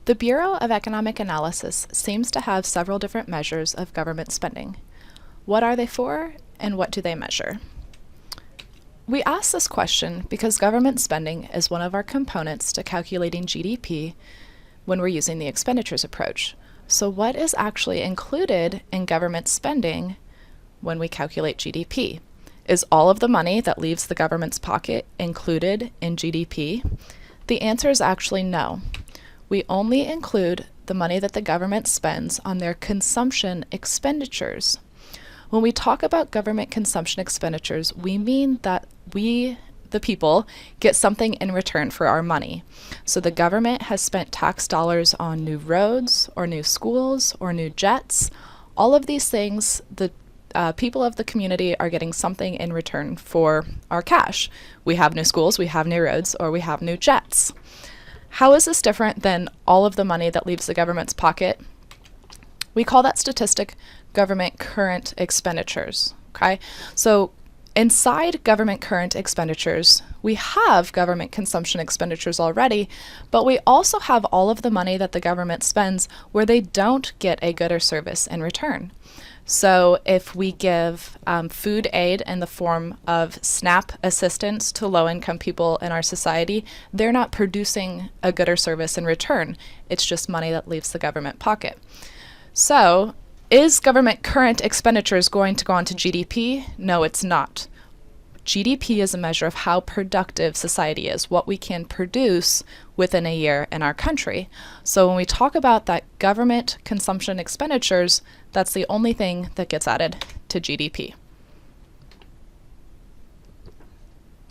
The Bureau of Economic Analysis seems to have several different measures of government spending. What are they for, and what do they measure? We ask this question because government spending is one of our components to calculating GDP when we're using the expenditures approach. So what is actually included in government spending when we calculate GDP? Is all of the money that leaves the government's pocket included in GDP? The answer is actually no. We only include the money that the government spends on their consumption expenditures. When we talk about government consumption expenditures, we mean that we, the people, get something in return for our money. So the government has spent tax dollars on new roads, or new schools, or new jets. All of these things, the people of the community are getting something in return for our cash. We have new schools, we have new roads, or we have new jets. How is this different than all of the money that leaves the government's pocket? We call that statistic government current expenditures, okay? So inside government current expenditures, we have government consumption expenditures already, but we also have all of the money that the government spends where they don't get a good or service in return. So if we give food aid in the form of SNAP assistance to low-income people in our society, they're not producing a good or service in return. It's just money that leaves the government pocket. So is government current expenditures going to go on to GDP? No, it's not. GDP is a measure of how productive society is, what we can produce within a year in our country. So when we talk about that government consumption expenditures, that's the only thing that gets added to GDP.